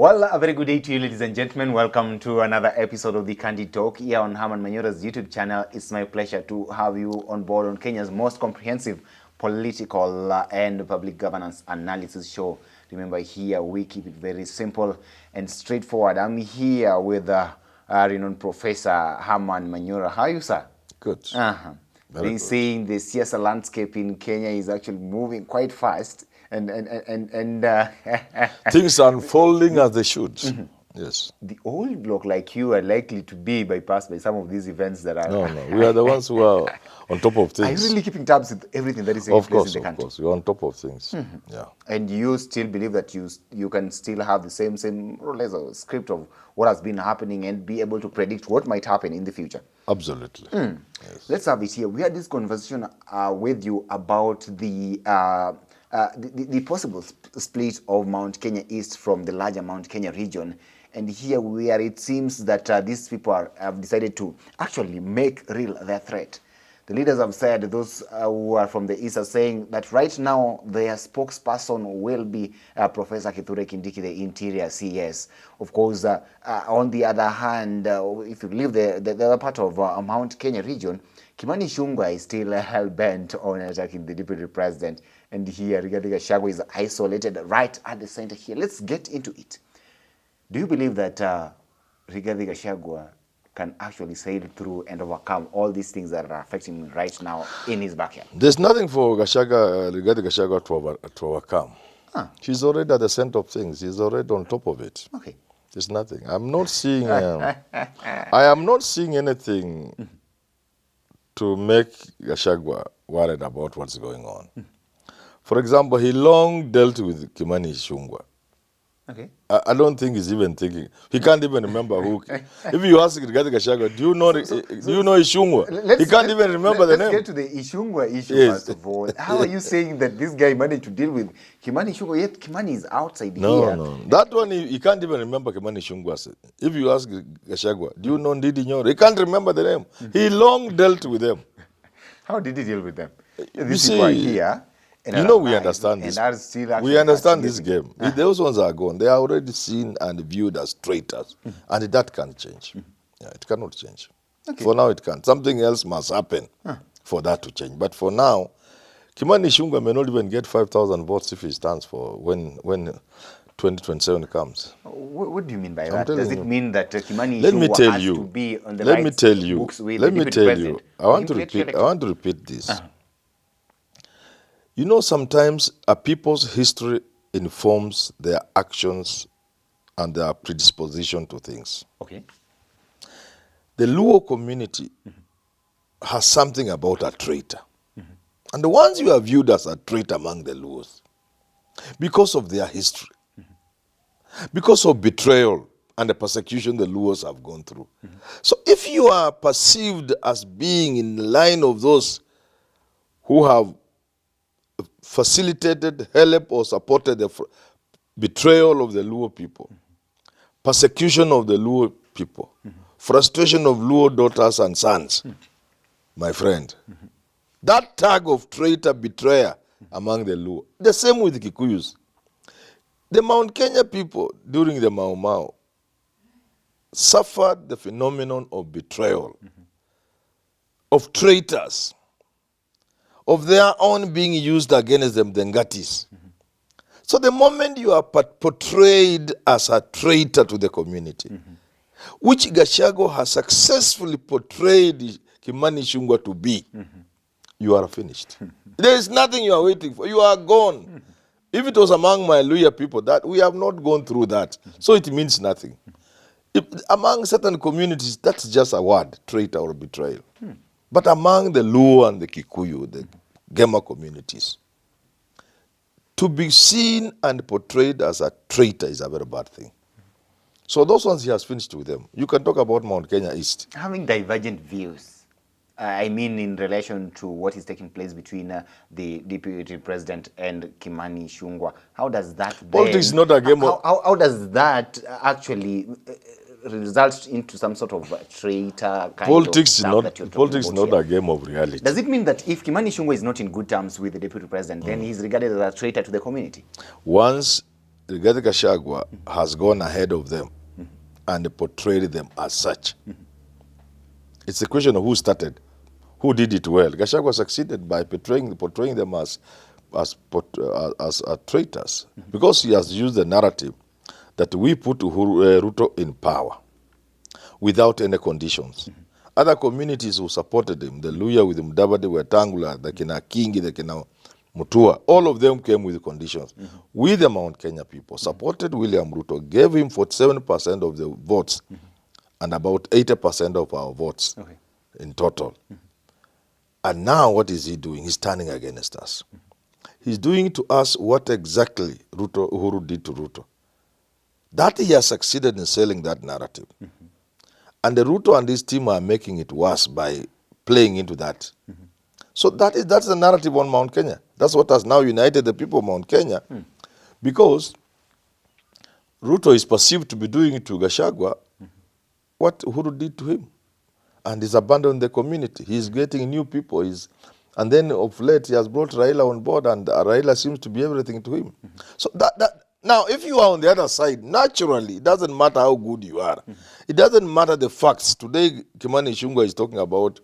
Well, a very good day to you, ladies and gentlemen. Welcome to another episode of the Candid Talk here on Herman Manyora's YouTube channel. It's my pleasure to have you on board on Kenya's most comprehensive political and public governance analysis show. Remember, here we keep it very simple and straightforward. I'm here with renowned Professor Herman Manyora. How are you, sir? Good. They're saying the siyasa landscape in Kenya is actually moving quite fast. And things are unfolding as they should. Yes. The old bloc like you are likely to be bypassed by some of these events that are... No. We are the ones who are on top of things. Are you really keeping tabs with everything that is taking place in the country? Of course. We're on top of things. Yeah. And you still believe that you can still have the same more or less a script of what has been happening and be able to predict what might happen in the future? Absolutely. Yes. Let's have it here. We had this conversation with you about the possible split of Mount Kenya East from the larger Mount Kenya region. And here where it seems that these people have decided to actually make real their threat. The leaders have said, those who are from the East are saying that right now their spokesperson will be Professor Kithure Kindiki, the Interior CS. Of course, on the other hand, if you leave the other part of Mount Kenya region, Kimani Ichung'wah is still hell-bent on attacking the deputy president. And here, Rigathi Gachagua is isolated right at the center here. Let's get into it. Do you believe that Rigathi Gachagua can actually sail through and overcome all these things that are affecting him right now in his backyard? There's nothing for Rigathi Gachagua to overcome. She's already at the center of things. She's already on top of it. Okay. There's nothing. I'm not seeing... I am not seeing anything to make Gachagua worried about what's going on. For example, he long dealt with Kimani Ichung'wah. Okay. I don't think he's even thinking. He can't even remember who. If you ask Rigathi Gachagua, do you know Ichung'wah? He can't even remember the name. Let's get to the Ichung'wah issue first of all. How are you saying that this guy managed to deal with Kimani Ichung'wah, yet Kimani is outside here? No. That one, he can't even remember Kimani Ichung'wah. If you ask Gachagua, do you know Ndidi Nyoro? He can't remember the name. He long dealt with them. How did he deal with them? These people are here. We understand this. We understand this game. Those ones are gone. They are already seen and viewed as traitors. And that can't change. Yeah, it cannot change. Okay. For now, it can't. Something else must happen for that to change. But for now, Kimani Ichung'wah may not even get 5,000 votes if he stands for when 2027 comes. What do you mean by that? Does it mean that Kimani Ichung'wah has to be on the right books with the deputy president? I want to repeat this. You know, sometimes a people's history informs their actions and their predisposition to things. Okay. The Luo community has something about a traitor. And the ones you are viewed as a traitor among the Luos, because of their history, because of betrayal and the persecution the Luos have gone through. So if you are perceived as being in the line of those who have facilitated, helped, or supported the betrayal of the Luo people, persecution of the Luo people, frustration of Luo daughters and sons, my friend, that tag of traitor, betrayer among the Luo, the same with the Kikuyus. The Mount Kenya people during the Mau Mau suffered the phenomenon of betrayal, of traitors, of their own being used against them, the Ngatis. So the moment you are portrayed as a traitor to the community, which Gachagua has successfully portrayed Kimani Ichung'wah to be, you are finished. There is nothing you are waiting for. You are gone. If it was among my Luya people, that we have not gone through that. So it means nothing. If, among certain communities, that's just a word, traitor or betrayal. But among the Luo and the Kikuyu, the Gema communities, to be seen and portrayed as a traitor is a very bad thing. So those ones he has finished with them. You can talk about Mount Kenya East. Having divergent views, I mean in relation to what is taking place between the deputy president and Kimani Ichung'wah, how does that Politics is not a game of... How does that actually result into some sort of traitor kind politics of stuff that you're talking Politics is about not here? a game of reality. Does it mean that if Kimani Ichung'wah is not in good terms with the deputy president, then he's regarded as a traitor to the community? Once Rigathi Gachagua has gone ahead of them and portrayed them as such. It's a question of who started, who did it well. Gachagua succeeded by portraying them as traitors, because he has used the narrative that we put Ruto in power without any conditions. Other communities who supported him, the Luya with Mudavadi, Wetangula, the Kina Kingi, the Kina Mutua, all of them came with conditions. We, the Mount Kenya people, supported William Ruto, gave him 47% of the votes and about 80% of our votes in total. And now what is he doing? He's turning against us. He's doing to us what exactly Uhuru did to Ruto. That he has succeeded in selling that narrative. And the Ruto and his team are making it worse by playing into that. So that's the narrative on Mount Kenya. That's what has now united the people of Mount Kenya, because Ruto is perceived to be doing to Gachagua what Uhuru did to him, and he's abandoned the community. He's getting new people. And then of late he has brought Raila on board, and Raila seems to be everything to him. So now, if you are on the other side, naturally, it doesn't matter how good you are. It doesn't matter the facts. Today, Kimani Ichung'wah is talking about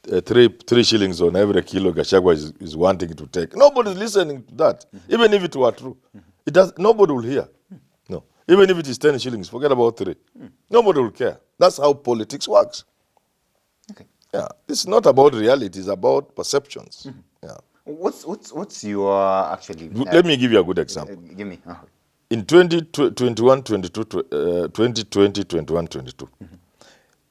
3 shillings on every kilo Gachagua is wanting to take. Nobody's listening to that, even if it were true. Nobody will hear. No. Even if it is 10 shillings, forget about 3. Nobody will care. That's how politics works. Okay. Yeah. This is not about reality, it's about perceptions. Yeah. What's your actually... Let me give you a good example. Give me. In 2021, 22,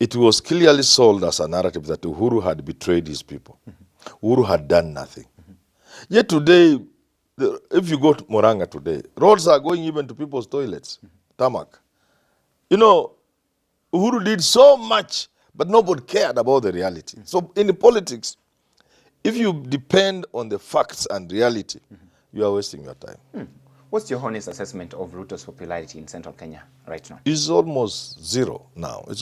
it was clearly sold as a narrative that Uhuru had betrayed his people. Uhuru had done nothing. Yet today, if you go to Moranga today, roads are going even to people's toilets, tarmac. You know, Uhuru did so much, but nobody cared about the reality. So in the politics, if you depend on the facts and reality, you are wasting your time. What's your honest assessment of Ruto's popularity in central Kenya right now? It's almost zero now. It's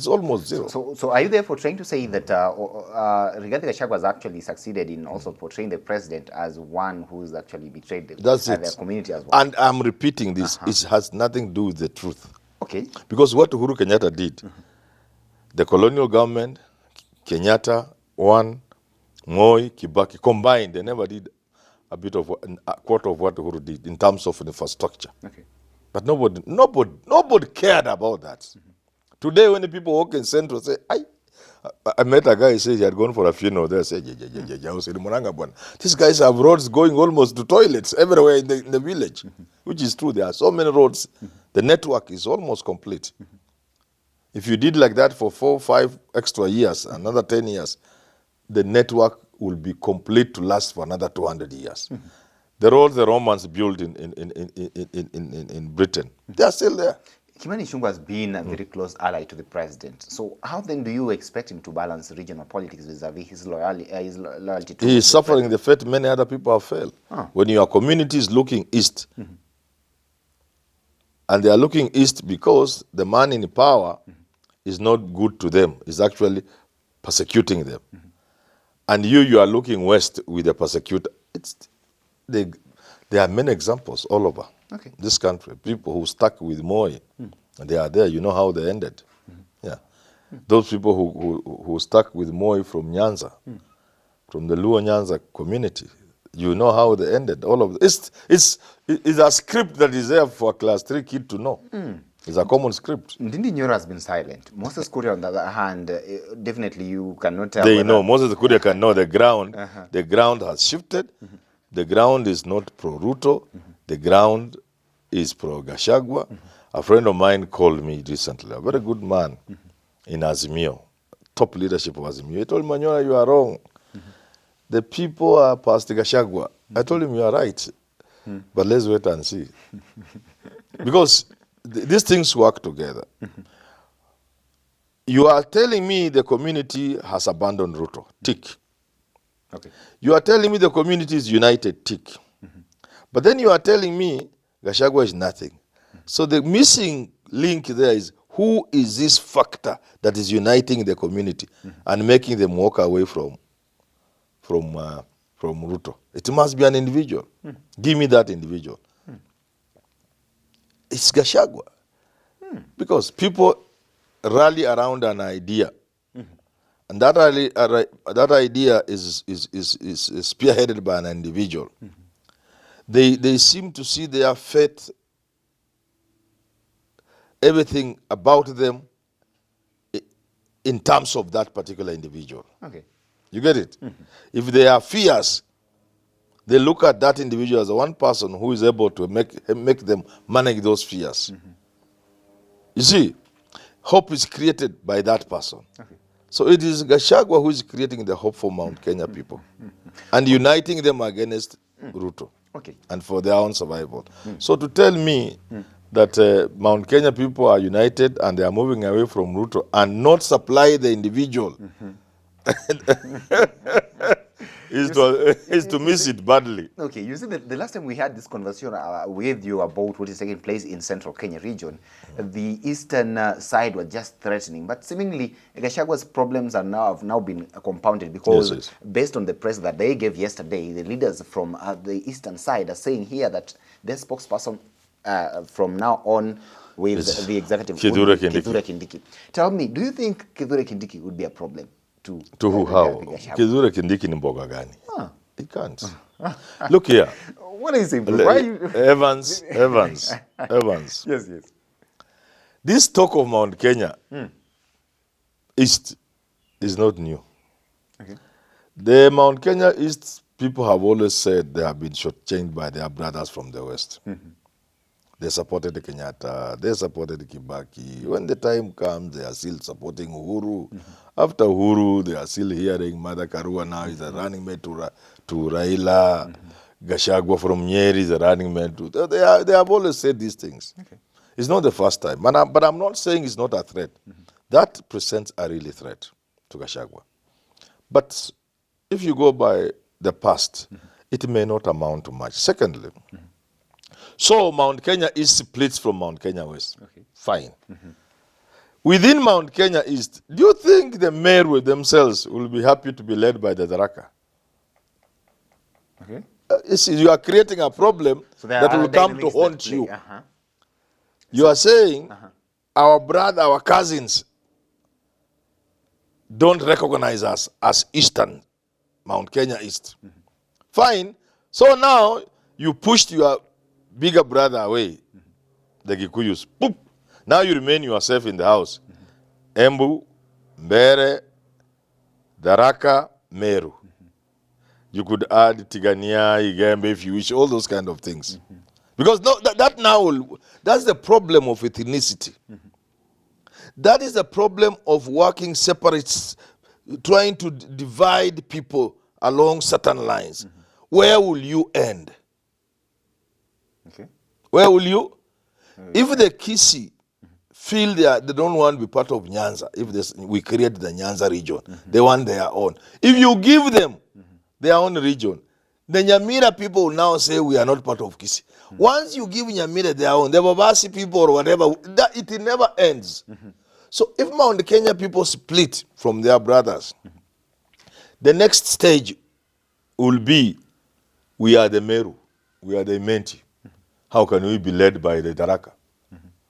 almost zero. So are you therefore trying to say that Rigathi Gachagua has actually succeeded in also portraying the president as one who's actually betrayed the community as well? And I'm repeating this. It has nothing to do with the truth. Okay. Because what Uhuru Kenyatta did, the colonial government, Kenyatta, Moi, Kibaki, combined, they never did a quarter of what Uhuru did in terms of infrastructure. Okay. But nobody cared about that. Today, when the people walk in Central, say, I met a guy who said he had gone for a funeral there. Say, these guys have roads going almost to toilets everywhere in the village, which is true. There are so many roads. The network is almost complete. If you did like that for 4 or 5 extra years, another 10 years, the network will be complete to last for another 200 years. The roads the Romans built in Britain, they are still there. Kimani Ichung'wah has been a very close ally to the president. So how then do you expect him to balance regional politics vis-a-vis his loyalty to He is suffering the fate many other people have felt. When your community is looking east, and they are looking east because the man in power is not good to them, is actually persecuting them. And you are looking west with the persecutor. There are many examples all over this country. People who stuck with Moi, and they are there. You know how they ended. Yeah, those people who stuck with Moi from Nyanza, from the Luo Nyanza community. You know how they ended. All of this. It's a script that is there for a class 3 kid to know. It's a common script. Ndindi Nyoro has been silent. Moses Kuria, on the other hand, definitely you cannot tell. They know. Moses Kuria can know the ground. The ground has shifted. The ground is not pro-Ruto. The ground is pro-Gachagua. A friend of mine called me recently, a very good man in Azimio, top leadership of Azimio. He told Manyora, you are wrong. The people are past Gachagua. I told him, you are right. But let's wait and see. Because these things work together. You are telling me the community has abandoned Ruto. Tick. Okay. You are telling me the community is united. Tick. But then you are telling me Gachagua is nothing. So the missing link there is, who is this factor that is uniting the community and making them walk away from Ruto? It must be an individual. Give me that individual. It's Gachagua. Because people rally around an idea. And that idea is spearheaded by an individual. They seem to see their faith, everything about them, in terms of that particular individual. Okay. You get it? If they are fears, they look at that individual as the one person who is able to make them manage those fears. You see, hope is created by that person. Okay. So it is Gachagua who is creating the hope for Mount Kenya people and uniting them against Ruto, Okay. and for their own survival. So to tell me that Mount Kenya people are united and they are moving away from Ruto and not supply the individual is to miss it badly. Okay, you see, the last time we had this conversation with you about what is taking place in central Kenya region, the eastern side was just threatening, but seemingly Gachagua's problems have now been compounded because Yes. based on the press that they gave yesterday, the leaders from the eastern side are saying here that their spokesperson from now on with the executive Kithure Kithure Kindiki. Tell me, do you think Kithure Kindiki would be a problem to who? How? Gachagua? Kithure Kindiki ni mboga gani? He can't. Look here. What is it? Why you... Evans. Yes, yes. This talk of Mount Kenya East is not new. Okay. The Mount Kenya East people have always said they have been shortchanged by their brothers from the West. They supported the Kenyatta, they supported Kibaki. When the time comes, they are still supporting Uhuru. After Uhuru, they are still hearing Mother Karua now is a running mate to Raila. Gachagua from Nyeri is a running mate to... They have always said these things. Okay. It's not the first time. But I'm not saying it's not a threat. That presents a really threat to Gachagua. But if you go by the past, it may not amount to much. Secondly, so Mount Kenya East splits from Mount Kenya West. Okay. Fine. Within Mount Kenya East, do you think the mayor with themselves will be happy to be led by the Tharaka? Okay. You see, you are creating a problem So there that are will come to dynamics haunt that play. you. You are saying our brother, our cousins don't recognize us as Eastern, Mount Kenya East. Fine. So now you pushed your bigger brother away, the Gikuyus. Boop. Now you remain yourself in the house. Embu, Mbere, Tharaka, Meru. You could add Tigania, Igembe if you wish, all those kind of things. Because no, that's the problem of ethnicity. That is the problem of working separates, trying to divide people along certain lines. Where will you end? Okay. Where will you? If the Kisi feel they don't want to be part of Nyanza, if we create the Nyanza region, they want their own. If you give them their own region, the Nyamira people will now say we are not part of Kisi. Once you give Nyamira their own, the Babasi people or whatever, it never ends. So if Mount Kenya people split from their brothers, the next stage will be we are the Meru, we are the Menti. How can we be led by the Tharaka?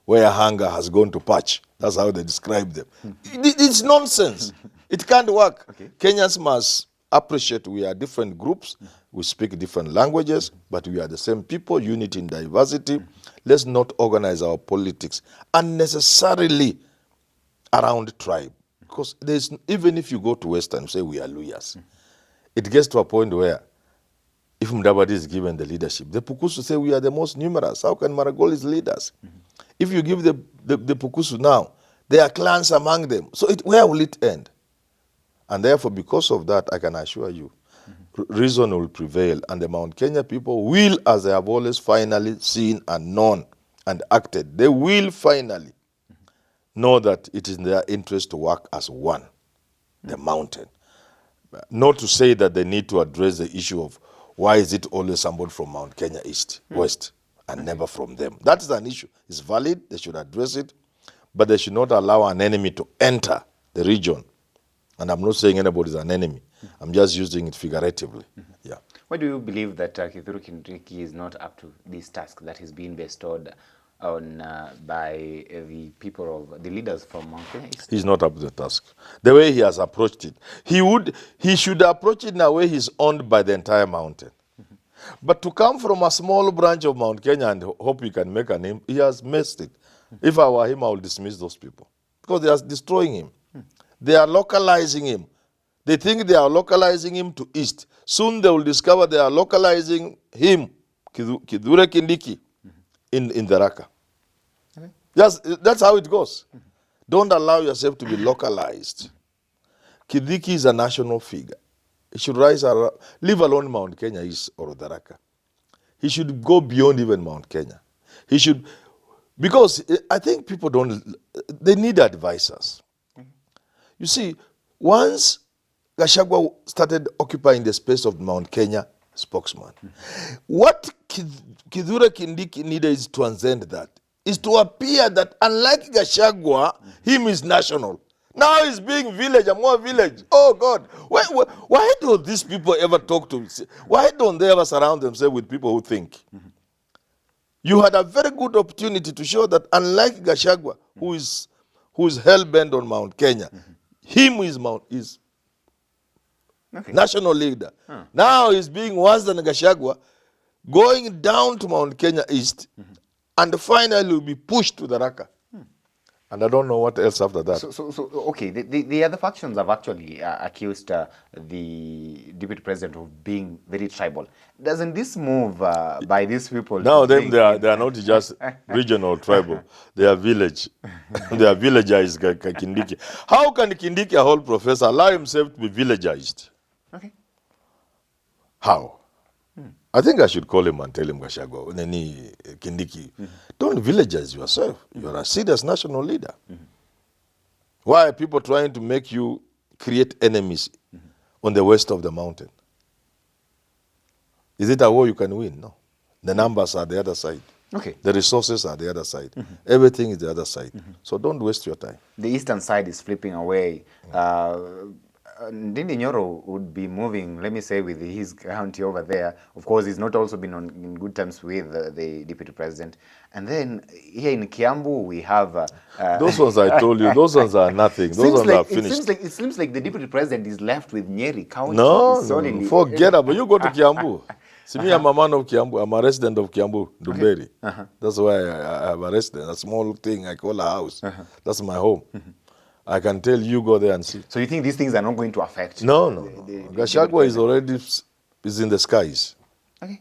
Where hunger has gone to patch. That's how they describe them. It's nonsense. It can't work. Okay. Kenyans must appreciate we are different groups. We speak different languages, but we are the same people, unity in diversity. Let's not organize our politics unnecessarily around tribe. Because even if you go to Western and say we are Luyas, it gets to a point where if Mudavadi is given the leadership, the Pukusu say we are the most numerous. How can Maragol is leaders? If you give the Pukusu now, there are clans among them. So where will it end? And therefore, because of that, I can assure you, reason will prevail. And the Mount Kenya people will, as they have always finally seen and known and acted, they will finally know that it is in their interest to work as one, the mountain. Not to say that they need to address the issue of why is it always somebody from Mount Kenya East, West, and never from them. That is an issue. It's valid. They should address it. But they should not allow an enemy to enter the region. And I'm not saying anybody is an enemy. I'm just using it figuratively. Yeah. Why do you believe that Kithure Kindiki is not up to this task that is being bestowed on by the people of the leaders from Mount Kenya East? He's not up to the task. The way he has approached it, he should approach it in a way he's owned by the entire mountain. But to come from a small branch of Mount Kenya and hope he can make a name, he has missed it. If I were him, I would dismiss those people because they are destroying him. They are localizing him. They think they are localizing him to East. Soon they will discover they are localizing him, Kithure Kindiki, in the Raka. Okay. Yes, that's how it goes. Don't allow yourself to be localized. Kindiki is a national figure. He should rise around, leave alone Mount Kenya East or the Raka. He should go beyond even Mount Kenya. He should, because I think people they need advisors. You see, once Gachagua started occupying the space of Mount Kenya spokesman, what Kithure Kindiki needed is to transcend that, is to appear that unlike Gachagua, him is national. Now he's being village and more village. Oh God, why don't these people ever talk to? Why don't they ever surround themselves with people who think? You had a very good opportunity to show that unlike Gachagua, who is hell-bent on Mount Kenya, him is national leader. Now he's being worse than Gachagua, going down to Mount Kenya East, and finally will be pushed to the Raka. And I don't know what else after that. So okay, the other factions have actually accused the deputy president of being very tribal. Doesn't this move by these people? Now they are not just regional tribal. They are village. They are villagized Kindiki. How can Kindiki, a whole professor, allow himself to be villagized? Okay. How? I think I should call him and tell him, Gachagua, Neni Kindiki, don't villagize yourself. You're a serious national leader. Why are people trying to make you create enemies on the west of the mountain? Is it a war you can win? No. The numbers are the other side. Okay. The resources are the other side. Everything is the other side. So don't waste your time. The eastern side is flipping away. Ndindi Nyoro would be moving, let me say, with his county over there. Of course, he's not also been in good terms with the deputy president. And then here in Kiambu, we have... those ones I told you, those ones are nothing. Those ones are finished. It seems like the deputy president is left with Nyeri County. No, forget about it. You go to Kiambu. See, me, I'm a man of Kiambu. I'm a resident of Kiambu, Dumberi. Okay. That's why I have a resident, a small thing I call a house. That's my home. I can tell you go there and see. So you think these things are not going to affect? No. Gachagua is already in the skies. Okay.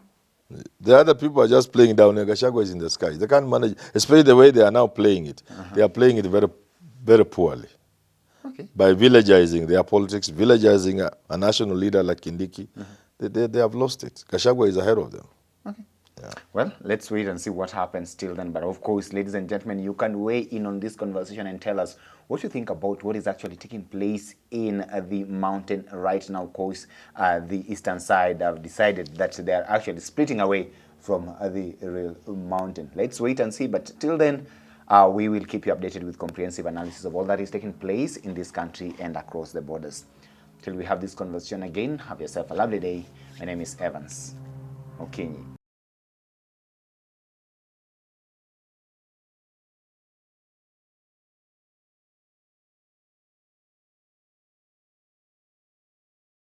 The other people are just playing down here. Gachagua is in the skies. They can't manage, especially the way they are now playing it. They are playing it very, very poorly. Okay. By villagizing their politics, villagizing a national leader like Kindiki, they have lost it. Gachagua is ahead of them. Okay. Yeah. Well, let's wait and see what happens till then. But of course, ladies and gentlemen, you can weigh in on this conversation and tell us what you think about what is actually taking place in the mountain right now. Of course, the eastern side have decided that they are actually splitting away from the real mountain. Let's wait and see. But till then, we will keep you updated with comprehensive analysis of all that is taking place in this country and across the borders. Till we have this conversation again, have yourself a lovely day. My name is Evans Okinyi.